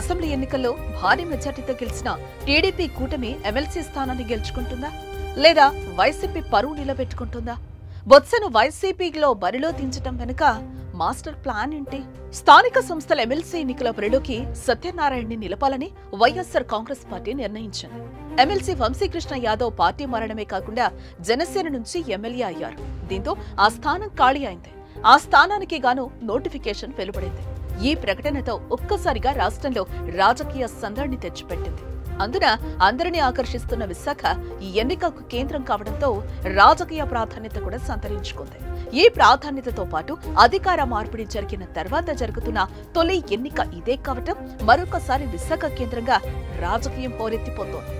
Assembly ఎన్నికల్లో భారీ మెజార్టీతో గెలిచిన టీడీపీ కూటమి ఎమ్మెల్సీ స్థానాన్ని గెలుచుకుంటుందా లేదా వైసీపీ పరువు నిలబెట్టుకుంటుందా? బొత్సను వైసీపీలో బరిలో దించడం వెనుక మాస్టర్ ప్లాన్ ఏంటి? స్థానిక సంస్థల ఎమ్మెల్సీ ఎన్నికల బరిలోకి సత్యనారాయణని నిలపాలని వైఎస్సార్ కాంగ్రెస్ పార్టీ నిర్ణయించింది. ఎమ్మెల్సీ వంశీకృష్ణ యాదవ్ పార్టీ మారడమే కాకుండా జనసేన నుంచి ఎమ్మెల్యే అయ్యారు. దీంతో ఆ స్థానం ఖాళీ అయింది. ఆ స్థానానికి గాను నోటిఫికేషన్ వెలువడింది. ఈ ప్రకటనతో ఒక్కసారిగా రాష్ట్రంలో రాజకీయ సందడిని తెచ్చిపెట్టింది. అందున అందరినీ ఆకర్షిస్తున్న విశాఖ ఈ ఎన్నికకు కేంద్రం కావడంతో రాజకీయ ప్రాధాన్యత కూడా సంతరించుకుంది. ఈ ప్రాధాన్యతతో పాటు అధికార మార్పిడి జరిగిన తర్వాత జరుగుతున్న తొలి ఎన్నిక ఇదే కావటం మరొకసారి విశాఖ కేంద్రంగా రాజకీయం హోరెత్తిపోతోంది.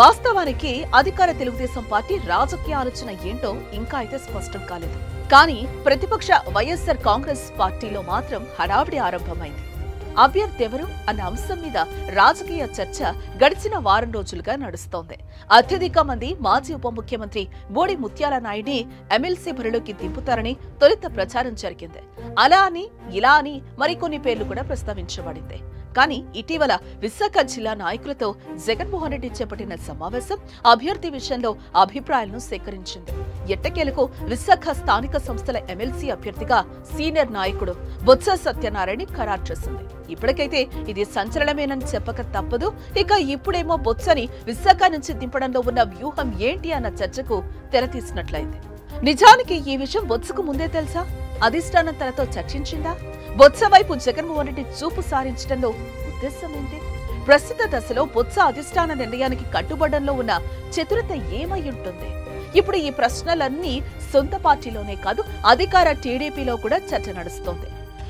వాస్తవానికి అధికార తెలుగుదేశం పార్టీ రాజకీయ ఆలోచన ఏంటో ఇంకా అయితే స్పష్టం కాలేదు. కానీ ప్రతిపక్ష వైఎస్సార్ కాంగ్రెస్ పార్టీలో మాత్రం హడావిడి ఆరంభమైంది. అభ్యర్థి ఎవరు అన్న అంశం మీద రాజకీయ చర్చ గడిచిన వారం రోజులుగా నడుస్తోంది. అత్యధిక మంది మాజీ ఉప ముఖ్యమంత్రి బోడి ముత్యాల నాయుడిని ఎమ్మెల్సీ బరిలోకి దింపుతారని తొలుత ప్రచారం జరిగింది. అలా అని ఇలా అని మరికొన్ని పేర్లు కూడా ప్రస్తావించబడింది. కానీ ఇటీవల విశాఖ జిల్లా నాయకులతో జగన్మోహన్ రెడ్డి చేపట్టిన సమావేశం అభ్యర్థి విషయంలో అభిప్రాయాలను సేకరించింది. ఎట్టకేలకు విశాఖ స్థానిక సంస్థల ఎమ్మెల్సీ అభ్యర్థిగా సీనియర్ నాయకుడు బొత్స సత్యనారాయణ ఖరారు చేసింది. ఇప్పటికైతే ఇది సంచలనమేనని చెప్పక తప్పదు. ఇక ఇప్పుడేమో బొత్సని విశాఖ నుంచి దింపడంలో ఉన్న వ్యూహం ఏంటి అన్న చర్చకు తెరతీసినట్లయింది. నిజానికి ఈ విషయం బొత్సకు ముందే తెలుసా? అధిష్టానం తనతో చర్చించిందా? బొత్స వైపు జగన్మోహన్ రెడ్డి చూపు సారించడంలో ఉద్దేశం ఏంటి? ప్రస్తుత దశలో బొత్స అధిష్టాన నిర్ణయానికి కట్టుబడంలో ఉన్న చతురత ఏమై ఉంటుంది? ఇప్పుడు ఈ ప్రశ్నలన్నీ సొంత పార్టీలోనే కాదు, అధికార టీడీపీలో కూడా చర్చ నడుస్తోంది.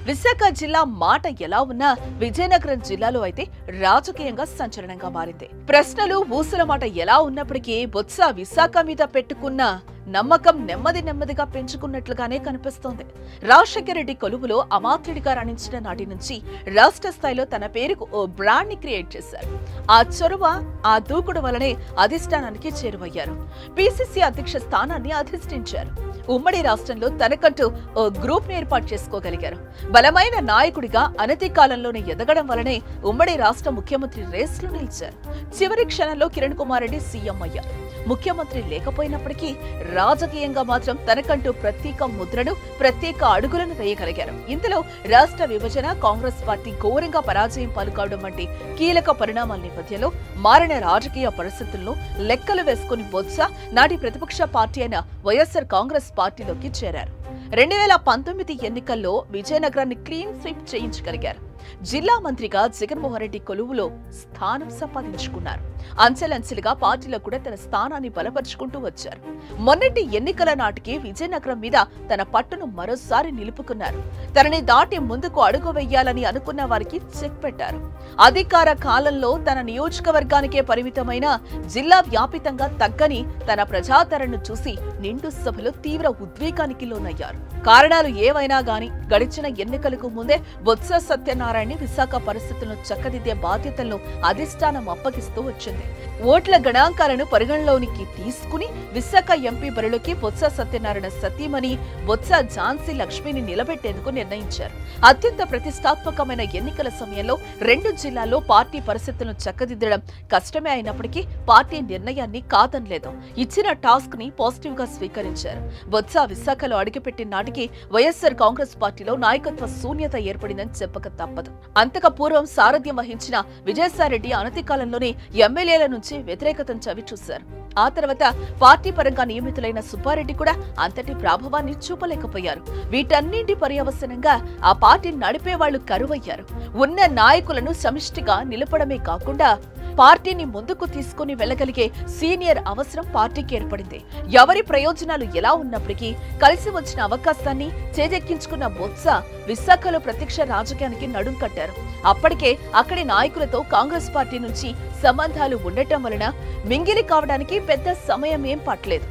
విశాఖ జిల్లా మాట ఎలా ఉన్నా విజయనగరం జిల్లాలో అయితే రాజకీయంగా సంచలనంగా మారింది. ప్రశ్నలు ఊసుల మాట ఎలా ఉన్నప్పటికీ బొత్స విశాఖ మీద పెట్టుకున్న నమ్మకం నెమ్మదిగా పెంచుకున్నట్లుగానే కనిపిస్తోంది. రాజశేఖర రెడ్డి కొలువులో అమాత్యుడిగా రాణించిన నాటి నుంచి రాష్ట్ర స్థాయిలో తన పేరుకు ఓ బ్రాండ్ ని క్రియేట్ చేశారు. ఆ చొరవ, ఆ దూకుడు వలనే అధిష్టానానికి చేరువయ్యారు. పిసిసి అధ్యక్ష స్థానాన్ని అధిష్ఠించారు. ఉమ్మడి రాష్ట్రంలో తనకంటూ ఓ గ్రూప్ ని ఏర్పాటు చేసుకోగలిగారు. బలమైన నాయకుడిగా అనతి కాలంలోనే ఎదగడం వలనే ఉమ్మడి రాష్ట్ర ముఖ్యమంత్రి రేస్లో నిలిచారు. చివరి క్షణంలో కిరణ్ కుమార్ రెడ్డి సీఎం అయ్యారు. ముఖ్యమంత్రి లేకపోయినప్పటికీ రాజకీయంగా మాత్రం తనకంటూ ప్రత్యేక ముద్రను, ప్రత్యేక అడుగులను వేయగలిగారు. ఇందులో రాష్ట్ర విభజన, కాంగ్రెస్ పార్టీ ఘోరంగా పరాజయం పాల్గొనడం వంటి కీలక పరిణామాల నేపథ్యంలో మారిన రాజకీయ పరిస్థితులను లెక్కలు వేసుకుని బొత్స నాటి ప్రతిపక్ష పార్టీ అయిన వైఎస్సార్ కాంగ్రెస్ పార్టీలోకి చేరారు. 2019 ఎన్నికల్లో విజయనగరాన్ని క్లీన్ స్వీప్ చేయించగలిగారు. జిల్లా మంత్రిగా జగన్మోహన్ రెడ్డి కొలువులో స్థానం సంపాదించుకున్నారు. అంచెలంచెలుగా పార్టీలో కూడా తన స్థానాన్ని బలపరుచుకుంటూ వచ్చారు. మొన్నటి ఎన్నికల నాటికి విజయనగరం మీద తన పట్టును మరోసారి నిలుపుకున్నారు. తనని దాటి ముందుకు అడుగు వెయ్యాలని అనుకున్న వారికి చెక్ పెట్టారు. అధికార కాలంలో తన నియోజకవర్గానికే పరిమితమైన జిల్లా వ్యాపితంగా తగ్గని తన ప్రజాదరణను చూసి నిండు సభలో తీవ్ర ఉద్వేగానికి లోనయ్యారు. కారణాలు ఏవైనా గాని గడిచిన ఎన్నికలకు ముందే బొత్స సత్యనారాయణ విశాఖ పరిస్థితులను చక్కదిద్దే బాధ్యతలను అధిష్టానం అప్పగిస్తూ వచ్చింది. ఓట్ల గణాంకాలను పరిగణలోనికి తీసుకుని విశాఖ ఎంపీ బరిలోకి బొత్స సత్యనారాయణ సతీమణి బొత్స ఝాన్సీ లక్ష్మిని నిలబెట్టేందుకు నిర్ణయించారు. అత్యంత ప్రతిష్టాత్మకమైన ఎన్నికల సమయంలో 2 జిల్లాల్లో పార్టీ పరిస్థితులను చక్కదిద్దడం కష్టమే అయినప్పటికీ పార్టీ నిర్ణయాన్ని కాదనలేదు. ఇచ్చిన టాస్క్ ని పాజిటివ్ గా స్వీకరించారు. బొత్స విశాఖలో అడుగుపెట్టిన నాటికి వైఎస్సార్ కాంగ్రెస్ పార్టీలో నాయకత్వ శూన్యత ఏర్పడిందని చెప్పక తప్పదు. అంతకు పూర్వం సారథ్యం వహించిన విజయసాయిరెడ్డి అనతి కాలంలోనే ఎమ్మెల్యేల నుంచి వ్యతిరేకతను చవిచూశారు. ఆ తర్వాత పార్టీ పరంగా నియమితులైన సుబ్బారెడ్డి కూడా అంతటి ప్రభావాన్ని చూపలేకపోయారు. వీటన్నింటి పర్యవసనంగా ఆ పార్టీని నడిపే వాళ్లు కరువయ్యారు. ఉన్న నాయకులను సమిష్టిగా నిలపడమే కాకుండా పార్టీని ముందుకు తీసుకుని వెళ్లగలిగే సీనియర్ అవసరం పార్టీకి ఏర్పడింది. ఎవరి ప్రయోజనాలు ఎలా ఉన్నప్పటికీ కలిసి వచ్చిన అవకాశాన్ని చేజెక్కించుకున్న బొత్స విశాఖలో ప్రత్యక్ష రాజకీయానికి నడుం కట్టారు. అప్పటికే అక్కడి నాయకులతో కాంగ్రెస్ పార్టీ నుంచి సంబంధాలు ఉండటం వలన మింగిలి కావడానికి పెద్ద సమయం ఏం పట్టలేదు.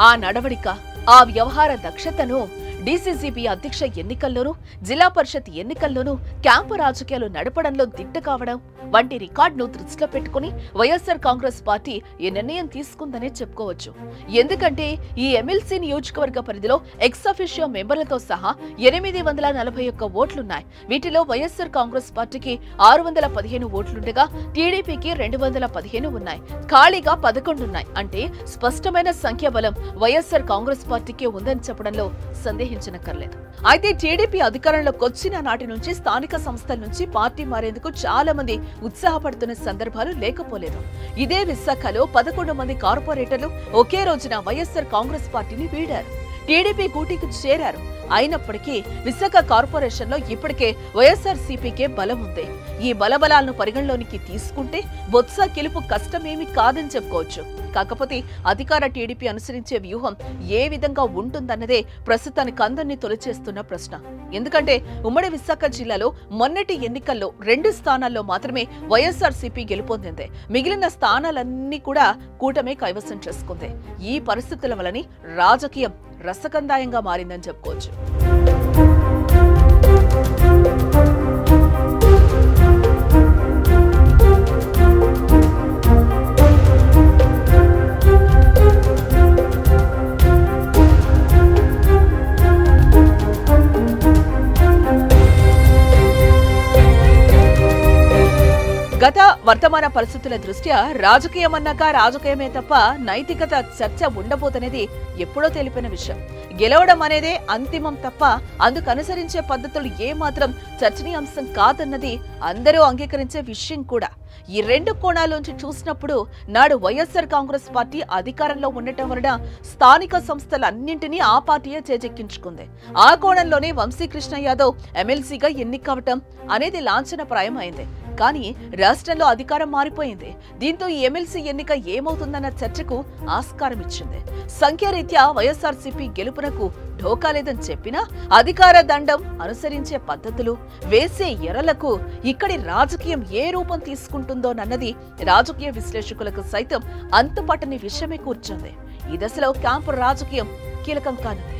ఆ నడవడిక, ఆ వ్యవహార దక్షతను డీసీసీబీ అధ్యక్ష ఎన్నికల్లోనూ జిల్లా పరిషత్ ఎన్నికల్లోనూ క్యాంపు రాజకీయాలు నడపడంలో దిట్ట కావడం వంటి రికార్డును దృష్టిలో పెట్టుకుని వైఎస్ఆర్ కాంగ్రెస్ పార్టీ ఈ నిర్ణయం తీసుకుందనే చెప్పుకోవచ్చు. ఎందుకంటే ఈ ఎమ్మెల్సీ నియోజకవర్గ పరిధిలో ఎక్స్ అఫిషియో మెంబర్లతో సహా 841 ఓట్లున్నాయి. వీటిలో వైఎస్ఆర్ కాంగ్రెస్ పార్టీకి 615 ఓట్లుండగా టీడీపీకి 215 ఉన్నాయి. ఖాళీగా 11 ఉన్నాయి. అంటే స్పష్టమైన సంఖ్యాబలం వైఎస్ఆర్ కాంగ్రెస్ పార్టీకి ఉందని చెప్పడంలో సందేహించనక్కర్లేదు. అయితే టీడీపీ అధికారంలోకి వచ్చిన నాటి నుంచి స్థానిక సంస్థల నుంచి పార్టీ మారేందుకు చాలా మంది ఉత్సాహపడుతున్న సందర్భాలు లేకపోలేదు. ఇదే విశాఖలో 11 మంది కార్పొరేటర్లు ఒకే రోజున వైఎస్ఆర్ కాంగ్రెస్ పార్టీని వీడారు. టీడీపీ గూటికి చేరారు. అయినప్పటికీ విశాఖ కార్పొరేషన్ లో ఇప్పటికే వైఎస్ఆర్సీపీకే బలం ఉంది. ఈ బలబలాలను పరిగణలోనికి తీసుకుంటే బొత్స గెలుపు కష్టమేమీ కాదని చెప్పుకోవచ్చు. కాకపోతే అధికార టీడీపీ అనుసరించే వ్యూహం ఏ విధంగా ఉంటుందన్నదే ప్రస్తుతానికి అందరినీ తొలిచేస్తున్న ప్రశ్న. ఎందుకంటే ఉమ్మడి విశాఖ జిల్లాలో మొన్నటి ఎన్నికల్లో 2 స్థానాల్లో మాత్రమే వైఎస్ఆర్సీపీ గెలుపొందింది. మిగిలిన స్థానాలన్నీ కూడా కూటమే కైవసం చేసుకుంది. ఈ పరిస్థితుల వలని రాజకీయం రసకందాయంగా మారిందని చెప్పుకోవచ్చు. గత వర్తమాన పరిస్థితుల దృష్ట్యా రాజకీయమన్నాక రాజకీయమే తప్ప నైతికత చర్చ ఉండబోతనేది ఎప్పుడో తెలిపిన విషయం. గెలవడం అనేదే అంతిమం తప్ప అందుకు అనుసరించే పద్ధతులు ఏమాత్రం చర్చనీయాంశం కాదన్నది అందరూ అంగీకరించే విషయం కూడా. ఈ 2 కోణాల్లోంచి చూసినప్పుడు నాడు వైఎస్ఆర్ కాంగ్రెస్ పార్టీ అధికారంలో ఉండటం వలన స్థానిక సంస్థలన్నింటినీ ఆ పార్టీయే చేజెక్కించుకుంది. ఆ కోణంలోనే వంశీకృష్ణ యాదవ్ ఎమ్మెల్సీగా ఎన్నికవటం అనేది లాంఛనప్రాయం అయింది. కానీ రాష్ట్రంలో అధికారం మారిపోయింది. దీంతో ఈ ఎమ్మెల్సీ ఎన్నిక ఏమవుతుందన్న చర్చకు ఆస్కారం ఇచ్చింది. సంఖ్యారీత్యా వైఎస్ఆర్సీపీ గెలుపునకు ఢోకా లేదని చెప్పినా అధికార దండం అనుసరించే పద్ధతులు వేసే ఎరలకు ఇక్కడి రాజకీయం ఏ రూపం తీసుకుంటుందోనన్నది రాజకీయ విశ్లేషకులకు సైతం అంతుపట్టని విషయమే కూర్చుంది. ఈ దశలో క్యాంపు రాజకీయం కీలకం కానుంది.